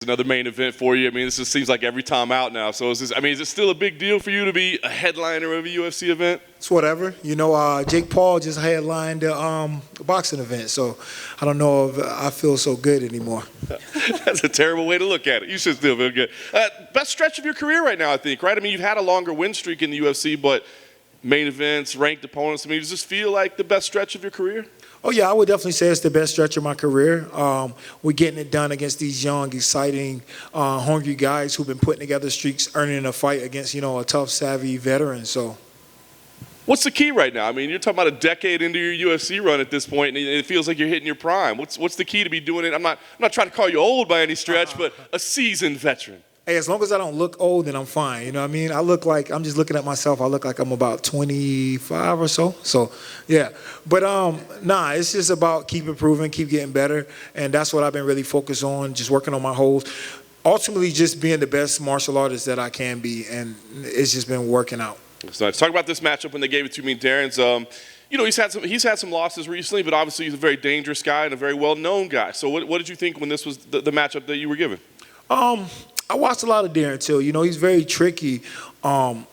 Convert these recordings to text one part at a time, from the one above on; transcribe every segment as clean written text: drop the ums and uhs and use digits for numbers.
Another main event for you. I mean, this just seems like every time out now. So is it still a big deal for you to be a headliner of a UFC event? It's whatever. Jake Paul just headlined a boxing event, so I don't know if I feel so good anymore. That's a terrible way to look at it. You should still feel good. Best stretch of your career right now, I think, right? I mean, you've had a longer win streak in the UFC, but main events, ranked opponents, I mean, does this feel like the best stretch of your career? Oh, yeah, I would definitely say it's the best stretch of my career. We're getting it done against these young, exciting, hungry guys who've been putting together streaks, earning a fight against, a tough, savvy veteran. So, what's the key right now? I mean, you're talking about a decade into your UFC run at this point, and it feels like you're hitting your prime. What's the key to be doing it? I'm not trying to call you old by any stretch, but a seasoned veteran. Hey, as long as I don't look old, then I'm fine. You know what I mean? I'm just looking at myself. I look like I'm about 25 or so. So, yeah. But, it's just about keep improving, keep getting better. And that's what I've been really focused on, just working on my holds. Ultimately, just being the best martial artist that I can be. And it's just been working out. So let's talk about this matchup when they gave it to me. Darren's, he's had some losses recently, but obviously he's a very dangerous guy and a very well-known guy. So what did you think when this was the matchup that you were given? I watched a lot of Darren Till. He's very tricky. In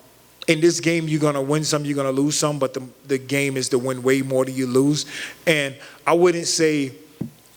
this game, you're going to win some, you're going to lose some, but the game is to win way more than you lose. And I wouldn't say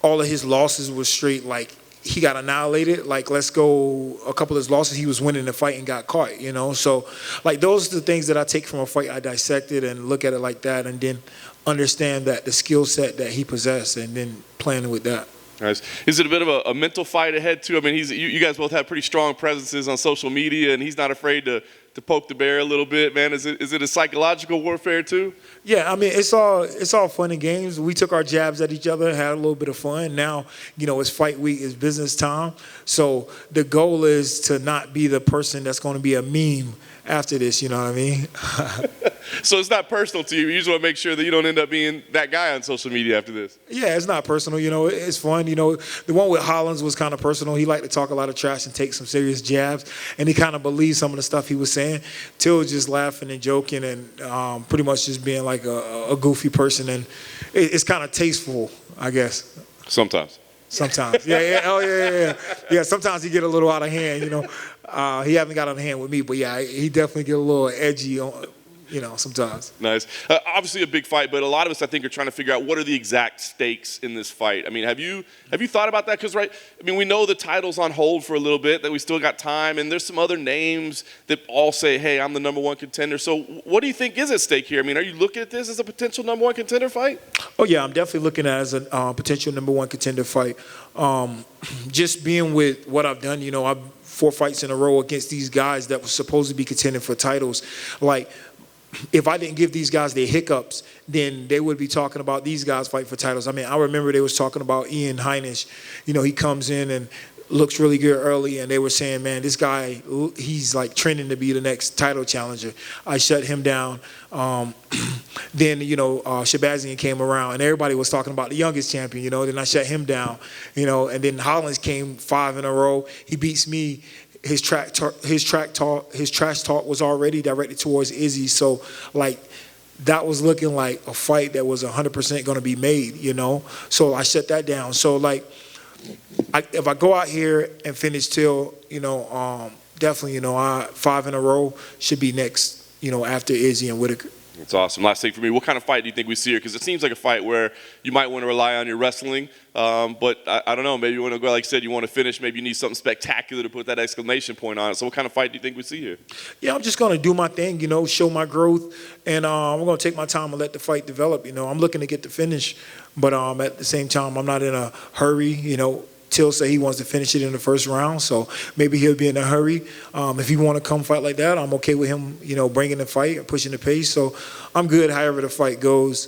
all of his losses were straight, like he got annihilated. Like, let's go, a couple of his losses, he was winning the fight and got caught, So, like, those are the things that I take from a fight. I dissect it and look at it like that and then understand that the skill set that he possessed and then playing with that. Nice. Is it a bit of a mental fight ahead, too? I mean, you guys both have pretty strong presences on social media, and he's not afraid to poke the bear a little bit, man. Is it a psychological warfare, too? Yeah, I mean, it's all fun and games. We took our jabs at each other, had a little bit of fun. Now, it's fight week, it's business time. So the goal is to not be the person that's going to be a meme after this, you know what I mean? So it's not personal to you. You just want to make sure that you don't end up being that guy on social media after this. Yeah, it's not personal. It's fun. The one with Hollins was kind of personal. He liked to talk a lot of trash and take some serious jabs, and he kind of believed some of the stuff he was saying. Till was just laughing and joking and pretty much just being like a goofy person, and it's kind of tasteful, I guess. Sometimes. Yeah. Oh, yeah. Yeah, sometimes he get a little out of hand, He haven't got out of hand with me, but yeah, he definitely get a little edgy on, sometimes. Nice. Obviously a big fight, but a lot of us, I think, are trying to figure out what are the exact stakes in this fight. I mean, have you thought about that? Because, right, I mean, we know the title's on hold for a little bit, that we still got time, and there's some other names that all say, hey, I'm the #1 contender. So what do you think is at stake here? I mean, are you looking at this as a potential #1 contender fight? Oh, yeah, I'm definitely looking at it as a potential #1 contender fight. Just being with what I've done, I've 4 fights in a row against these guys that were supposed to be contending for titles. Like, if I didn't give these guys their hiccups, then they would be talking about these guys fighting for titles. I mean, I remember they was talking about Ian Heinisch. He comes in and looks really good early, and they were saying, man, this guy, he's like trending to be the next title challenger. I shut him down. Then, Shabazian came around, and everybody was talking about the youngest champion, Then I shut him down, and then Hollins came 5 in a row. He beats me. His trash talk was already directed towards Izzy. So, like, that was looking like a fight that was 100% going to be made, So I shut that down. So, like, if I go out here and finish Till, definitely, 5 in a row should be next, after Izzy and Whitaker. That's awesome. Last thing for me, what kind of fight do you think we see here? Because it seems like a fight where you might want to rely on your wrestling, but I don't know, maybe you want to go, like I said, you want to finish, maybe you need something spectacular to put that exclamation point on it. So what kind of fight do you think we see here? Yeah, I'm just going to do my thing, show my growth, and I'm going to take my time and let the fight develop. I'm looking to get the finish, but at the same time, I'm not in a hurry, Till say he wants to finish it in the first round, so maybe he'll be in a hurry. If he want to come fight like that, I'm okay with him, bringing the fight and pushing the pace. So I'm good however the fight goes.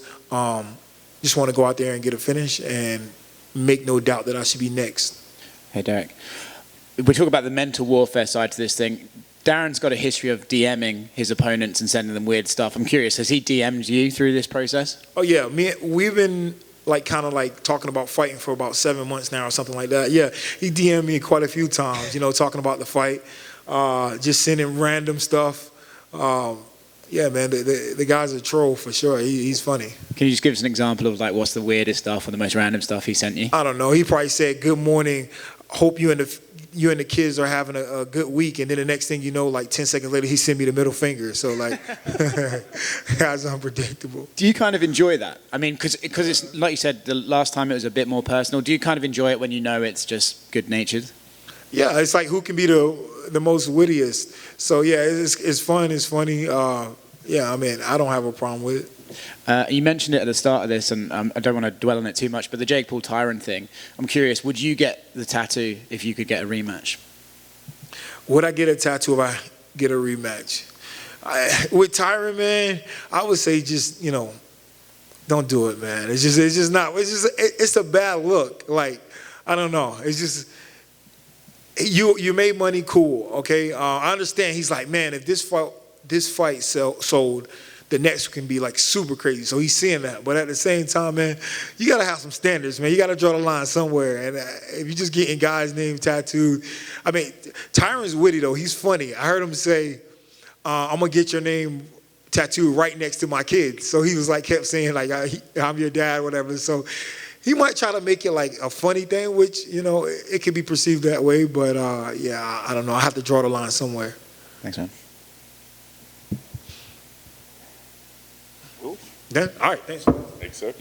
Just want to go out there and get a finish and make no doubt that I should be next. Hey, Derek. We talk about the mental warfare side to this thing. Darren's got a history of DMing his opponents and sending them weird stuff. I'm curious, has he DM'd you through this process? Oh, yeah. We've been kind of talking about fighting for about 7 months now or something like that. Yeah, he DM'd me quite a few times, talking about the fight, just sending random stuff. Yeah, man, the guy's a troll for sure. He's funny. Can you just give us an example of what's the weirdest stuff or the most random stuff he sent you? I don't know. He probably said, good morning. hope you and the kids are having a good week, and then the next thing you know, like 10 seconds later, he sent me the middle finger. So like, that's unpredictable. Do you kind of enjoy that? I mean, because it's like you said, the last time it was a bit more personal. Do you kind of enjoy it when you know it's just good natured? Yeah, it's like who can be the most wittiest. So yeah, it's fun. It's funny. Yeah, I mean, I don't have a problem with it. You mentioned it at the start of this, and I don't want to dwell on it too much, but the Jake Paul Tyron thing, I'm curious, would you get the tattoo if you could get a rematch? Would I get a tattoo if I get a rematch? With Tyron, man, I would say just, don't do it, man. It's a bad look. Like, I don't know. It's just, you made money, cool, okay? I understand. He's like, man, if this fight sold, the next can be like super crazy. So he's seeing that. But at the same time, man, you got to have some standards, man. You got to draw the line somewhere. And if you're just getting guys' names tattooed, I mean, Tyron's witty, though. He's funny. I heard him say, I'm going to get your name tattooed right next to my kids. So he was like, kept saying, like, I'm your dad, whatever. So he might try to make it like a funny thing, which, it could be perceived that way. But, yeah, I don't know. I have to draw the line somewhere. Thanks, man. Yeah? All right, thanks. Thanks, sir.